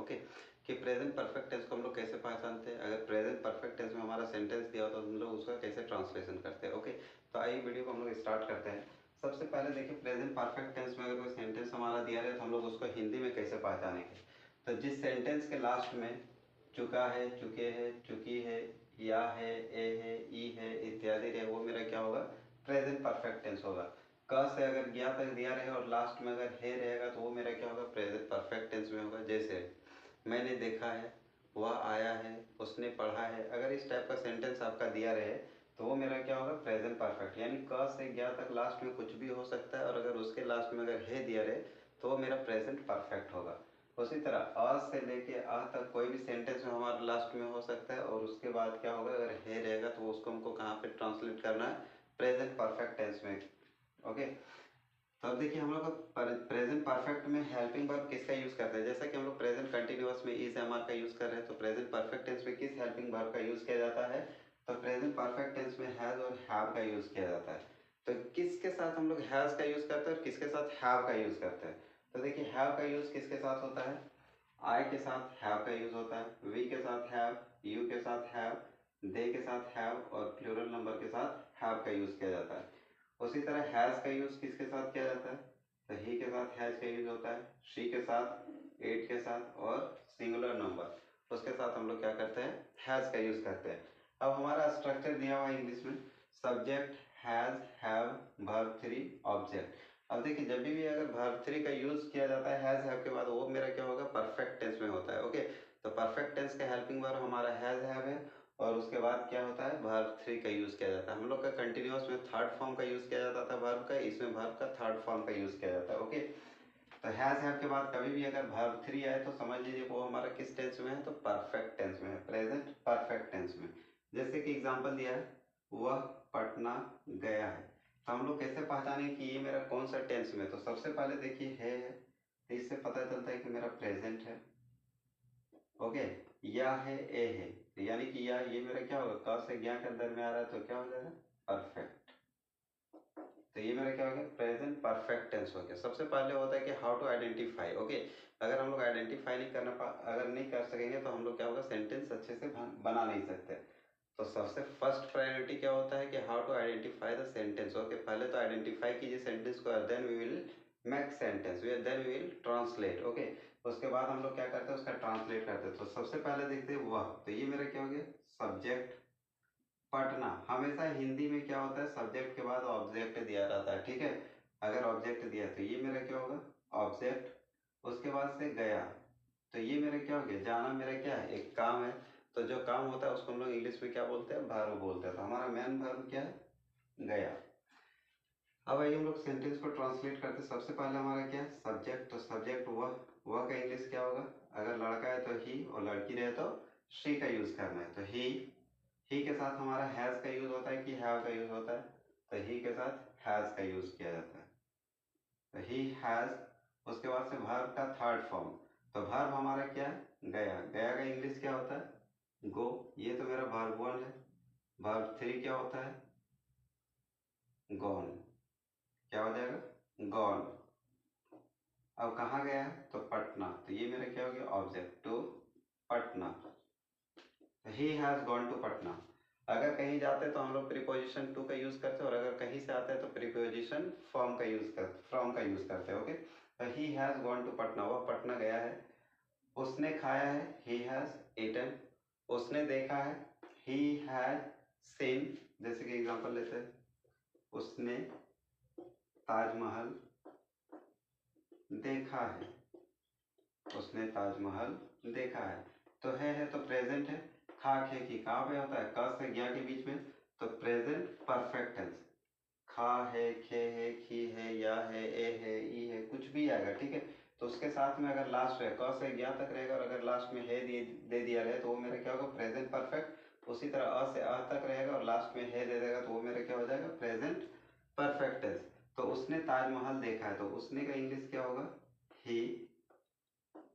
Okay, कि present perfect tense को हम लोग कैसे पहचानते हैं, अगर प्रेजेंट परफेक्ट टेंस में हमारा सेंटेंस दिया हो तो हम लोग उसका कैसे ट्रांसलेशन करते हैं। ओके, तो आइए वीडियो को हम लोग स्टार्ट करते हैं। सबसे पहले देखिए, प्रेजेंट परफेक्ट टेंस में अगर कोई सेंटेंस हमारा दिया है तो हम लोग उसको हिंदी में कैसे पहचानेंगे। तो जिस सेंटेंस के लास्ट में चुका है, चुके हैं, चुकी है, या है, ए है, ई है इत्यादि रहे, वो मेरा क्या होगा, प्रेजेंट परफेक्ट टेंस होगा। क से अगर गया तक दिया रहे और लास्ट में अगर है रहेगा तो वो मेरा क्या होगा, प्रेजेंट परफेक्ट टेंस में होगा। जैसे मैंने देखा है, वह आया है, उसने पढ़ा है, अगर इस टाइप का सेंटेंस आपका दिया रहे तो वो मेरा क्या होगा, प्रेजेंट परफेक्ट। यानी क से गया तक लास्ट में कुछ भी हो सकता है और अगर उसके लास्ट में अगर है दिया रहे तो वो मेरा प्रेजेंट परफेक्ट होगा। उसी तरह अ से लेके आ तक कोई भी सेंटेंस में हमारा लास्ट में हो सकता है और उसके बाद क्या होगा, अगर है रहेगा तो उसको हमको कहाँ पे ट्रांसलेट करना है, प्रेजेंट परफेक्ट टेंस में। ओके, तो अब देखिए हम लोग प्रेजेंट परफेक्ट में हेल्पिंग वर्ब किसका यूज करते हैं। जैसा कि हम लोग प्रेजेंट कंटिन्यूअस में इज एम आर का यूज कर रहे हैं, तो प्रेजेंट परफेक्ट टेंस में किस हेल्पिंग वर्ब का यूज किया जाता है, तो प्रेजेंट परफेक्ट टेंस में हैज और हैव का यूज किया जाता है। तो किसके साथ हम लोग हैज का यूज करते हैं और किसके साथ हैव का यूज करते हैं। तो देखिए हैव का यूज किसके साथ होता है, आई के साथ हैव का यूज होता है, वी के साथ हैव, यू के साथ हैव, दे के साथ हैव और प्लूरल नंबर के साथ हैव का यूज किया जाता है। उसी तरह हैज का यूज किसके साथ किया जाता है, तो ही के साथ हैज का यूज होता है, शी के साथ, इट के साथ और सिंगुलर नंबर उसके साथ हम लोग क्या करते हैं, हैज का यूज करते हैं। अब हमारा स्ट्रक्चर दिया हुआ है इंग्लिश में, subject, has, have, verb three, object. अब देखिए जब भी अगर वर्ब थ्री का यूज किया जाता है हैज हैव के बाद, वो मेरा क्या होगा, परफेक्ट टेंस में होता है। ओके, तो परफेक्ट टेंस का हेल्पिंग वर्ब हमारा हैज हैव है और उसके बाद क्या होता है, वर्ब थ्री का यूज किया जाता है। हम लोग का कंटिन्यूअस में थर्ड फॉर्म का यूज किया जाता था वर्ब का, इसमें वर्ब का थर्ड फॉर्म का यूज किया जाता है। ओके, तो हैज हैव के बाद कभी भी अगर वर्ब थ्री आए तो समझ लीजिए वो हमारा किस टेंस में है, तो परफेक्ट टेंस में है, प्रेजेंट परफेक्ट टेंस में। जैसे कि एग्जांपल दिया है, वह पटना गया है, तो हम लोग कैसे पहचाने कि ये मेरा कौन सा टेंस में, तो सबसे पहले देखिए है, तो इससे पता चलता है कि मेरा प्रेजेंट है। ओके, या है, ए है, तो यानी कि या ये मेरा क्या होगा, क से ज्ञा के अंदर में आ रहा है तो क्या हो जाएगा, परफेक्ट। तो ये मेरा क्या हो गया, प्रेजेंट परफेक्ट टेंस हो गया। सबसे पहले होता है कि हाउ टू आइडेंटिफाई। ओके, अगर हम लोग आइडेंटिफाई नहीं अगर नहीं कर सकेंगे तो हम लोग क्या होगा, सेंटेंस अच्छे से बना नहीं सकते। तो सबसे फर्स्ट प्रायोरिटी क्या होता है कि how to identify the sentence. Okay, पहले तो आइडेंटिफाई कीजिए सेंटेंस को, then we will make sentence, then we will translate. Okay, उसके बाद हम लोग क्या करते हैं, उसका ट्रांसलेट करते हैं। तो सबसे पहले देखते हैं वह, तो ये मेरा क्या हो गया, सब्जेक्ट। पटना, हमेशा हिंदी में क्या होता है, सब्जेक्ट के बाद ऑब्जेक्ट दिया रहता है, ठीक है। अगर ऑब्जेक्ट दिया तो ये मेरा क्या होगा, ऑब्जेक्ट। उसके बाद से गया, तो ये मेरा क्या हो गया, जाना मेरा क्या है, एक काम है। तो जो काम होता है उसको हम लोग इंग्लिश में क्या बोलते हैं, वर्ब बोलते हैं। तो हमारा मेन वर्ब क्या है, गया। अब आइए हम लोग सेंटेंस को ट्रांसलेट करते हैं। सबसे पहले हमारा क्या है, सब्जेक्ट, तो सब्जेक्ट वह का इंग्लिश क्या होगा, अगर लड़का है तो ही और लड़की रहे तो शी का यूज करना है। तो ही के साथ हमारा हैज का यूज होता है कि हैव का यूज होता है, तो ही के साथ हैज का यूज किया जाता है, तो ही हैज। उसके बाद से वर्ब का थर्ड फॉर्म, तो वर्ब हमारा क्या है, गया। गया का इंग्लिश क्या होता है, गो। ये तो मेरा वर्ब वन है। वर्ब थ्री क्या होता है, गॉन। क्या हो जाएगा, गॉन। अब कहाँ गया है, तो पटना, तो ये मेरा क्या हो गया, object, to Patna. He has gone to Patna. अगर कहीं जाते तो हम लोग प्रीपोजिशन टू का यूज करते हैं और अगर कहीं से आते हैं तो प्रीपोजिशन फ्रॉम का यूज करते, फ्रॉम का यूज करते हैं। ओके, तो he has gone to Patna, वह पटना गया है। उसने खाया है, ही हैज ईटन। उसने देखा है, ही हैज सीन। जैसे कि एग्जांपल लेते हैं, उसने ताजमहल देखा है, उसने ताजमहल देखा है। तो है तो प्रेजेंट है। खा खे की कहाँ पे होता है, क से ज्ञा के बीच में, तो प्रेजेंट परफेक्ट टेंस। खा है, खे है, खी है, या है, ए है, ई है, कुछ भी आएगा, ठीक है। तो उसके साथ में अगर लास्ट है, क से ज्ञा तक रहेगा और अगर लास्ट में है दे दिया रहे तो वो मेरा क्या होगा, प्रेजेंट परफेक्ट। उसी तरह अ से आ तक रहेगा और लास्ट में है दे देगा तो वो मेरा क्या हो जाएगा, प्रेजेंट परफेक्ट टेंस। तो उसने ताजमहल देखा है, तो उसने का इंग्लिश क्या होगा, ही।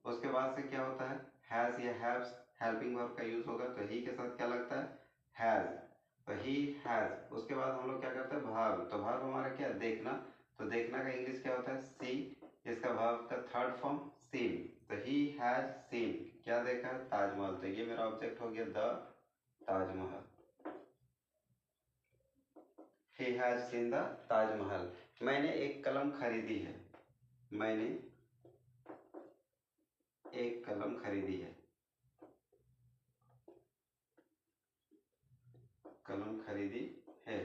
उसके बाद से क्या होता है, हैज या हैव्स, हेल्पिंग वर्ब का यूज होगा, तो ही के साथ क्या लगता है, हैज। तो ही हैज। उसके बाद हम लोग क्या करते हैं, वर्ब, तो वर्ब हमारा क्या है, देखना। तो देखना का इंग्लिश क्या होता है, सी। इसका वर्ब का थर्ड फॉर्म सीन, तो ही हैज सीन, क्या देखा? ताजमहल। तो ये मेरा ऑब्जेक्ट हो गया the Taj Mahal. He has seen the Taj Mahal. मैंने एक कलम खरीदी है। मैंने एक कलम खरीदी है। कलम खरीदी है।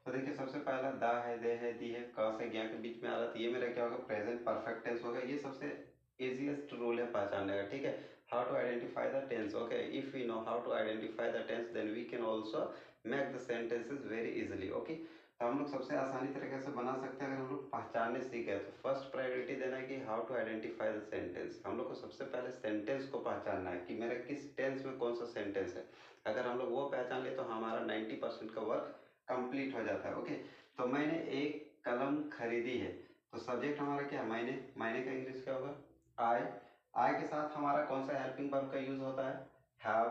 तो देखिए सबसे पहला दा है, दे है, दी है, क से ज्ञा के बीच में आ रहा, तो ये मेरा क्या होगा? प्रेजेंट परफेक्ट टेंस होगा। ये सबसे इजीएस्ट रूल है पहचानने का, ठीक है। How to identify the tense, okay. If we know how to identify the tense then we can also make the sentences very easily, okay. तो हम लोग सबसे आसानी तरीके से बना सकते हैं अगर हम लोग पहचानने सीख गए। तो फर्स्ट प्रायोरिटी देना है कि how to identify the sentence. हम लोग को सबसे पहले सेंटेंस को पहचानना है कि मेरा किस टेंस में कौन सा सेंटेंस है। अगर हम लोग वो पहचान ले तो हमारा 90% का वर्क कंप्लीट हो जाता है, ओके। तो मैंने एक कलम खरीदी है। तो सब्जेक्ट हमारा क्या है? मैंने का इंग्लिश क्या होगा? आई। आई के साथ हमारा कौन सा हेल्पिंग वर्ब का यूज होता है? हैव।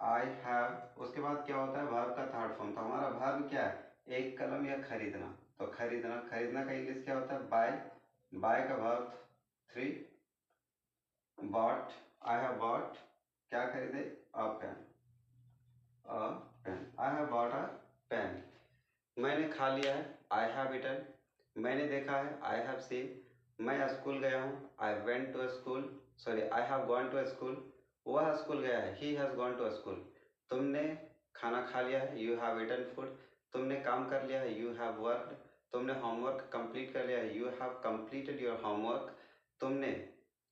I have. उसके बाद क्या होता है? वर्ब का थर्ड फॉर्म। तो हमारा वर्ब क्या है? एक कलम या खरीदना। तो खरीदना, खरीदना का इंग्लिश क्या होता है? बाय। बाय का verb three. Bought. I have bought, क्या खरीदे? A pen. A pen, I have bought a pen. मैंने खा लिया है, आई हैव इटन। मैंने देखा है, आई हैव सीन। मैं स्कूल गया हूँ, I went to school. Sorry, I have gone to school. वह स्कूल गया है, he has gone to school. तुमने खाना खा लिया है, यू हैव इटन फूड। तुमने काम कर लिया है, यू हैव वर्कड। तुमने होमवर्क कंप्लीट कर लिया है, you have completed your homework. तुमने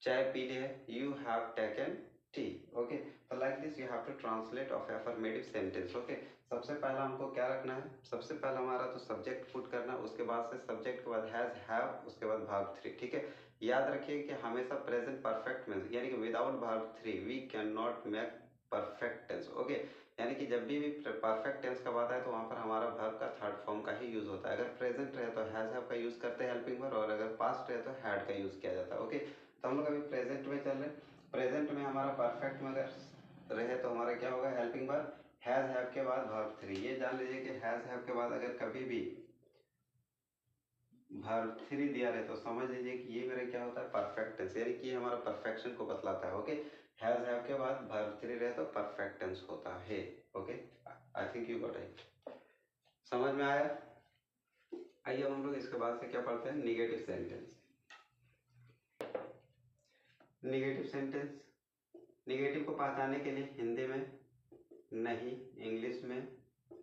चाय पी ली है, you have taken tea, okay. तो like this you have to translate of affirmative sentence, okay. सबसे पहला हमको क्या रखना है? सबसे पहला हमारा तो सब्जेक्ट पुट करना, उसके बाद से सब्जेक्ट के बाद हैज, हैव, उसके बाद वर्ब थ्री, ठीक है। याद रखिए कि हमेशा प्रेजेंट परफेक्ट में, यानी कि without verb three we can not make perfect tense, okay. यानी कि जब भी परफेक्ट टेंस का बात है तो वहां पर हमारा वर्ब का थर्ड फॉर्म का ही यूज होता है। अगर प्रेजेंट रहे तो हैज हैव का यूज करते हैं हेल्पिंग वर्ब, और अगर पास्ट रहे तो हैड का यूज किया जाता है, ओके। तो हम लोग अभी प्रेजेंट में चल रहे हैं। प्रेजेंट में हमारा परफेक्ट में अगर रहे तो हमारा क्या होगा? हेल्पिंग वर्ब हैज हैव के बाद वर्ब थ्री। ये जान लीजिए कि हैज हैव के बाद अगर कभी भी वर्ब थ्री दिया रहे तो समझ लीजिए कि ये मेरा क्या होता है? परफेक्ट टेंस, यानी कि ये हमारा परफेक्शन को बतलाता है, ओके। हैज हैव के बाद वर्ब थ्री रहे तो परफेक्ट टेंस होता है, okay. I think you got it. समझ में आया? आइए अब हम लोग इसके बाद से क्या पढ़ते हैं? Negative sentence. Negative sentence, negative को पहचानने के लिए हिंदी में नहीं, इंग्लिश में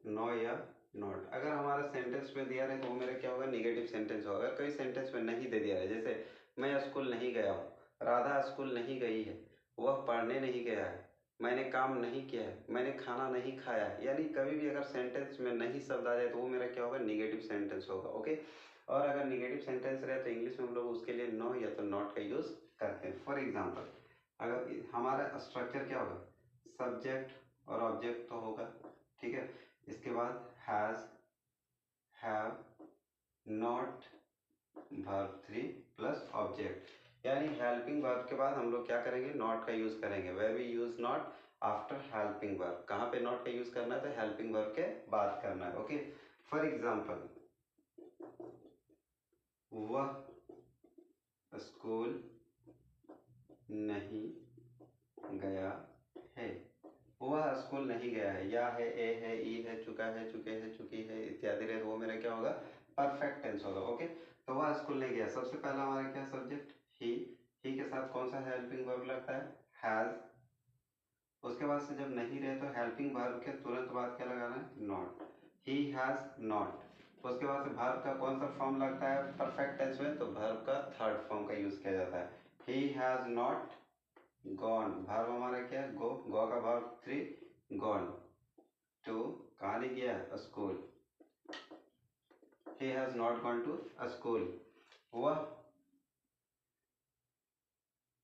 नो या नॉट। अगर हमारा सेंटेंस में दिया रहे तो वो मेरा क्या होगा? निगेटिव सेंटेंस होगा। अगर कोई सेंटेंस में नहीं दे दिया है, जैसे मैं स्कूल नहीं गया हूँ, राधा स्कूल नहीं गई है, वह पढ़ने नहीं गया है, मैंने काम नहीं किया है, मैंने खाना नहीं खाया है, यानी कभी भी अगर सेंटेंस में नहीं शब्द आ जाए तो वो मेरा क्या होगा? निगेटिव सेंटेंस होगा, ओके। और अगर निगेटिव सेंटेंस रहे तो इंग्लिश में हम लोग उसके लिए नो या तो नॉट का यूज करते हैं। फॉर एग्जाम्पल, अगर हमारा स्ट्रक्चर क्या होगा? सब्जेक्ट और ऑब्जेक्ट तो होगा, ठीक है। इसके बाद has, have, not, verb three plus object. यानी हेल्पिंग वर्ब के बाद हम लोग क्या करेंगे? नॉट का यूज करेंगे। Where we use not after helping verb. कहाँ पे नॉट का यूज करना है? तो हेल्पिंग वर्ब के बाद करना है, ओके। फॉर एग्जाम्पल, वह स्कूल नहीं गया है। वह स्कूल नहीं गया है, या है, ए है, ई है, चुका है, चुके हैं, चुकी है इत्यादि रहे तो वो मेरा क्या होगा? परफेक्ट टेंस होगा, ओके। तो वह स्कूल नहीं गया, सबसे पहला हमारा क्या? सब्जेक्ट ही के साथ कौन सा हेल्पिंग वर्ब लगता है? हैज। उसके बाद से जब नहीं रहे तो हेल्पिंग वर्ब के तुरंत बाद क्या लगाना है? नॉट। He has not. उसके बाद से वर्ब का कौन सा फॉर्म लगता है परफेक्ट टेंस में? तो वर्ब का थर्ड फॉर्म का यूज किया जाता है। He has not gone. Verb हमारा क्या है? गो। गो का वर्ब थ्री, गॉन। टू, कहाँ नहीं गया? School. he has not gone to a school। वह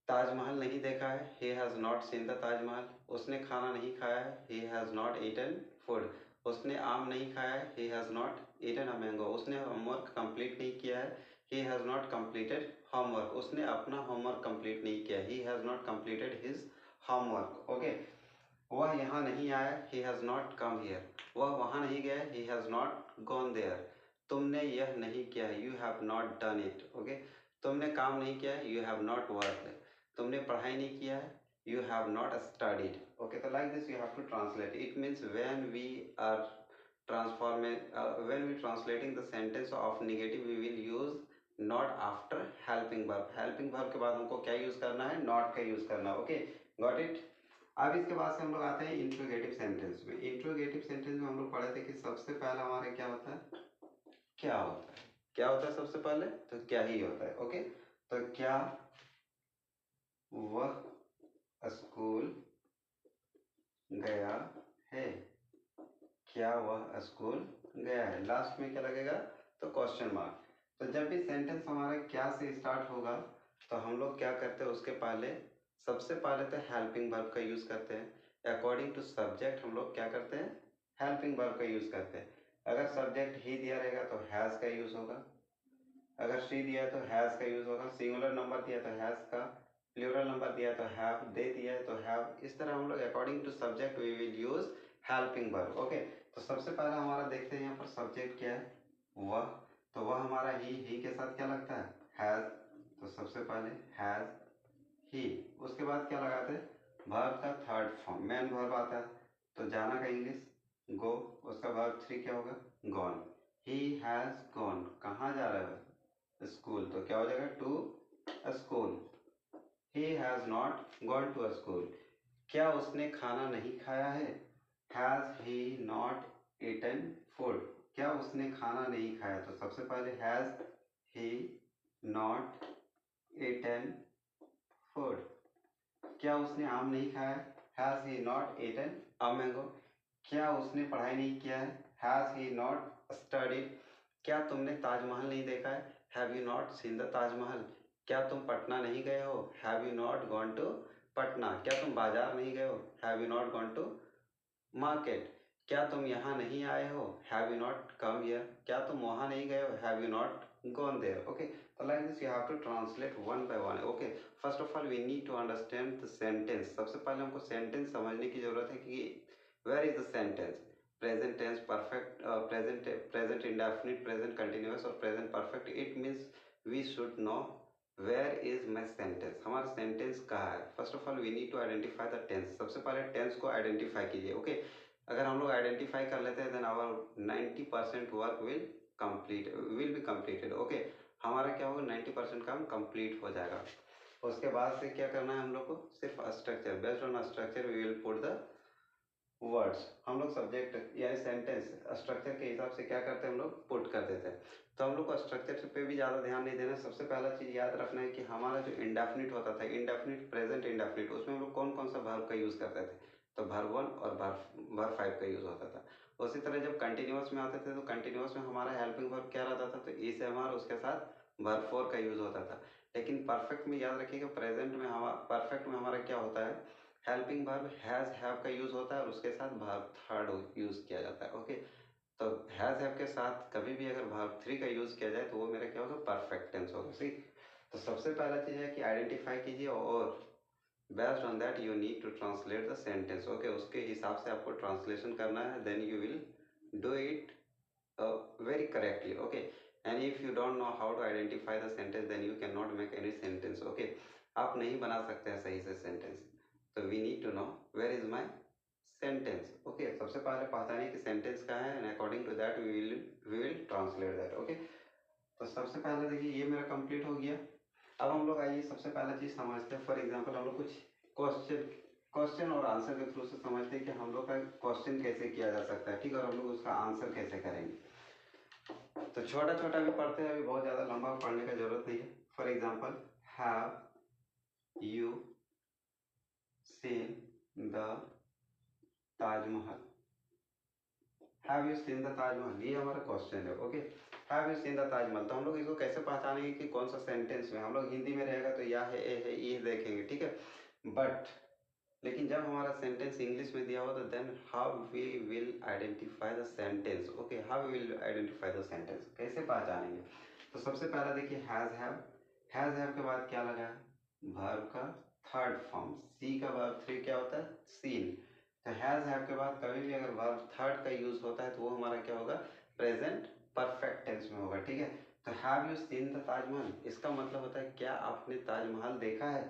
ताजमहल नहीं देखा है, he has not seen the Taj Mahal. उसने खाना नहीं खाया है, he has not eaten food। उसने आम नहीं खाया है, he has not eaten a mango। उसने होमवर्क कंप्लीट नहीं किया है, he has not completed homework। उसने अपना होमवर्क कंप्लीट नहीं किया, he has not completed his homework, okay. वह यहाँ नहीं आया, he has not come here। वह वहाँ नहीं गया, he has not gone there। तुमने यह नहीं किया है, you have not done it, okay. तुमने काम नहीं किया है, यू हैव नॉट वर्कड। तुमने पढ़ाई नहीं किया है, you have not studied. Okay, so like this you have to translate. It means when we are when we translating the sentence of negative, we will use not after helping verb. Helping verb के बाद हमको क्या use करना है, not का use करना है. Okay, got it. अब इसके बाद से हम लोग आते हैं इंट्रोगेटिव सेंटेंस में. इंट्रोगेटिव सेंटेंस में हम लोग पढ़े थे कि सबसे पहला हमारा क्या होता है, क्या होता है, क्या होता है सबसे पहले, तो क्या ही होता है. ओके, तो क्या वह स्कूल गया है, क्या वह स्कूल गया है. लास्ट में क्या लगेगा, तो क्वेश्चन मार्क. तो जब भी सेंटेंस हमारा क्या से स्टार्ट होगा तो हम लोग क्या करते हैं, उसके पहले सबसे पहले तो हेल्पिंग वर्ब का यूज करते हैं. अकॉर्डिंग टू सब्जेक्ट हम लोग क्या करते हैं, हेल्पिंग वर्ब का यूज करते हैं. अगर सब्जेक्ट ही दिया रहेगा तो हैज का यूज होगा, अगर शी दिया है तो हैज का यूज होगा, सिंगुलर नंबर दिया तो हैज का, प्लूरल नंबर दिया तो हैव, दे दिया है तो हैव. इस तरह हम लोग according to subject we will use helping verb. Okay, तो सबसे पहला हमारा देखते हैं यहाँ पर सब्जेक्ट क्या है, वह. तो वह हमारा ही के साथ क्या लगता है, हैज. तो सबसे पहले हैज ही. उसके बाद क्या लगाते हैं, वर्ब का थर्ड फॉर्म मेन वर्ब आता है. तो जाना का इंग्लिश गो, उसका वर्ब 3 क्या होगा, गॉन. ही हैज गॉन, कहाँ जा रहा है, स्कूल. तो क्या हो जाएगा, to school. He has not gone to school. क्या उसने खाना नहीं खाया है, has he not eaten food. क्या उसने खाना नहीं खाया, तो सबसे पहले has he not eaten food. क्या उसने आम नहीं खाया, has he not eaten a mango. क्या उसने पढ़ाई नहीं किया है, हैज ही नॉट स्टडीड. क्या तुमने ताजमहल नहीं देखा है, have you not seen the Taj Mahal. क्या तुम पटना नहीं गए हो, have you not gone to Patna. क्या तुम बाजार नहीं गए हो, have you not gone to market. क्या तुम यहाँ नहीं आए हो, have you not come here. क्या तुम वहाँ नहीं गए हो, have you not gone there. Okay, तो like this you have to translate one by one. Okay, first of all we need to understand the sentence. सबसे पहले हमको सेंटेंस समझने की जरूरत है कि where is the sentence. Present tense, perfect, present indefinite, present continuous और present perfect. It means we should know where is my sentence, हमारा सेंटेंस कहाँ है. First of all we need to identify the tense. सबसे पहले tense को identify कीजिए. Okay, अगर हम लोग आइडेंटिफाई कर लेते हैं then our 90% work will be completed. Okay, हमारा क्या होगा, 90% काम कंप्लीट हो जाएगा. उसके बाद से क्या करना है हम लोग को, सिर्फ structure, based on structure we will put the words. हम लोग सब्जेक्ट यानी सेंटेंस स्ट्रक्चर के हिसाब से क्या करते हैं, हम लोग पुट कर देते हैं. तो हम लोग को स्ट्रक्चर पे भी ज़्यादा ध्यान नहीं देना. सबसे पहला चीज़ याद रखना है कि हमारा जो इंडेफिनिट होता था, इंडेफिनिट, प्रेजेंट इंडेफिनिट, उसमें हम लोग कौन कौन सा वर्ब का यूज़ करते थे, तो वर्ब 1 और वर्ब 5 का यूज़ होता था. उसी तरह जब कंटिन्यूअस में आते थे तो कंटिन्यूअस में हमारा हेल्पिंग वर्ब क्या रहता था, तो ई से हमारा उसके साथ वर्ब 4 का यूज़ होता था. लेकिन परफेक्ट में याद रखिएगा, प्रेजेंट में हमारा, परफेक्ट में हमारा क्या होता है, हेल्पिंग वर्ब हैज हैव का यूज होता है और उसके साथ वर्ब थर्ड यूज किया जाता है. ओके, तो हैज हैव के साथ कभी भी अगर वर्ब 3 का यूज किया जाए तो वो मेरा क्या होगा, परफेक्ट टेंस होगा. ठीक, तो सबसे पहला चीज है कि आइडेंटिफाई कीजिए और based on that you need to translate the sentence. Okay, उसके हिसाब से आपको ट्रांसलेशन करना है, then you will do it very correctly. Okay, and if you don't know how to identify the sentence then you cannot make any sentence. Okay, आप नहीं बना सकते हैं सही से सेंटेंस. तो we need to know where is my sentence. Okay, सबसे पहले पहचानिए कि सेंटेंस क्या है and according to that we will translate that. Okay, तो सबसे पहले देखिए ये मेरा कंप्लीट हो गया. अब हम लोग आइए सबसे पहला चीज समझते हैं. फॉर एग्जांपल हम लोग कुछ क्वेश्चन और आंसर के थ्रू से समझते हैं कि हम लोग का क्वेश्चन कैसे किया जा सकता है. ठीक है, और हम लोग उसका आंसर कैसे करेंगे. तो छोटा छोटा भी पढ़ते हैं, अभी बहुत ज़्यादा लंबा पढ़ने का जरूरत नहीं है. For example, have you seen the Taj Mahal. Have you seen the Taj Mahal, ये हमारा क्वेश्चन है. Okay, have you seen the Taj Mahal. तो हम लोग इसको कैसे पहचानेंगे कि कौन सा सेंटेंस में. हम लोग हिंदी में रहेगा तो या है, ए है, ये देखेंगे. ठीक है, बट लेकिन जब हमारा सेंटेंस इंग्लिश में दिया हो तो then how we will identify the sentence. Okay, how we will identify the sentence, कैसे पहचानेंगे. तो सबसे पहला देखिए हैज हैव के बाद क्या लगा है, वर्ब का थर्ड फॉर्म. सी का वर्ब 3 क्या होता है, सीन. तो हैज हैव के बाद कभी भी अगर वर्ब थर्ड का यूज होता है तो वो हमारा क्या होगा, प्रेजेंट परफेक्ट टेंस में होगा. ठीक है, तो have you seen the Taj Mahal, इसका मतलब होता है क्या आपने ताजमहल देखा है।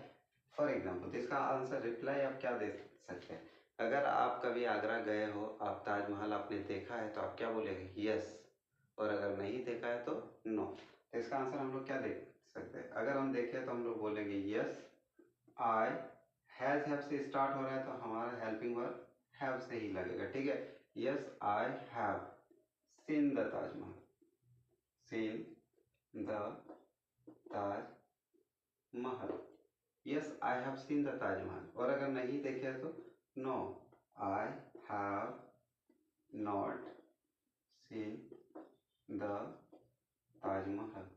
फॉर एग्जाम्पल, तो इसका आंसर रिप्लाई आप क्या दे सकते हैं। अगर आप कभी आगरा गए हो, आप ताजमहल आपने देखा है, तो आप क्या बोलेंगे, यस। और अगर नहीं देखा है तो नो। तो इसका आंसर हम लोग क्या देख सकते हैं। अगर हम देखें तो हम लोग बोलेंगे यस आई। हैव से स्टार्ट हो रहा है तो हमारा हेल्पिंग वर्ब हैव से ही लगेगा, ठीक है। Yes I have seen the Taj Mahal, seen the Taj Mahal. Yes I have seen the Taj Mahal. और अगर नहीं देखे तो no, I have not seen the Taj Mahal.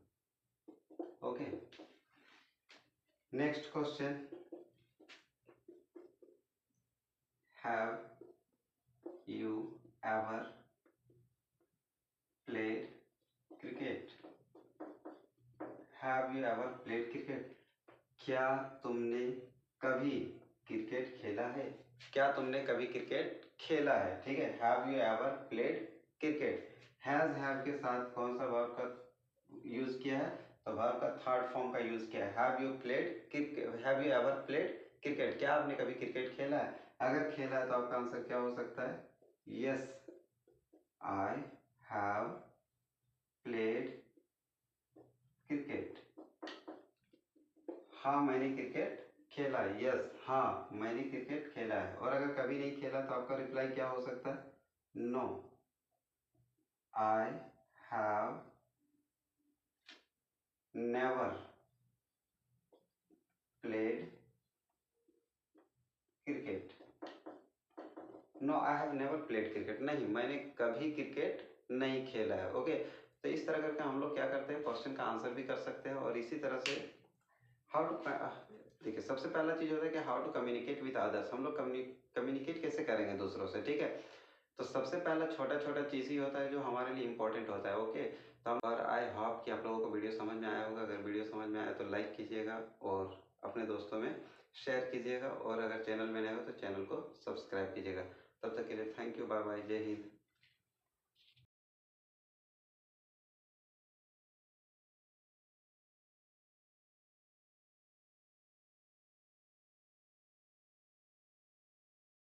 Okay, next question, have you ever played cricket. Have you ever played cricket, क्या तुमने कभी cricket खेला है। क्या तुमने कभी क्रिकेट खेला है, ठीक है। Have you ever played cricket. Have के साथ कौन सा वर्ब का यूज किया है, तो वर्ब का थर्ड फॉर्म का यूज किया है। Have you played cricket, have you ever played cricket, क्या आपने कभी क्रिकेट खेला है। अगर खेला है तो आपका आंसर क्या हो सकता है, yes I have played cricket. हाँ मैंने क्रिकेट खेला है, यस हाँ मैंने क्रिकेट खेला है। और अगर कभी नहीं खेला तो आपका रिप्लाई क्या हो सकता है, no I have never played cricket. No I have never played cricket, नहीं मैंने कभी क्रिकेट नहीं खेला है। ओके, तो इस तरह करके हम लोग क्या करते हैं, क्वेश्चन का आंसर भी कर सकते हैं। और इसी तरह से हाउ टू, देखिए सबसे पहला चीज होता है कि how to communicate with others, हम लोग कम्युनिकेट कैसे करेंगे दूसरों से, ठीक है। तो सबसे पहला छोटा छोटा चीज ही होता है जो हमारे लिए इंपॉर्टेंट होता है। ओके, तो हम, और आई होप कि आप लोगों को वीडियो समझ में आया होगा। अगर वीडियो समझ में आया तो लाइक कीजिएगा और अपने दोस्तों में शेयर कीजिएगा। और अगर चैनल में नए हो तो चैनल को सब्सक्राइब कीजिएगा। तब तक के लिए थैंक यू, बाय बाय, जय हिंद।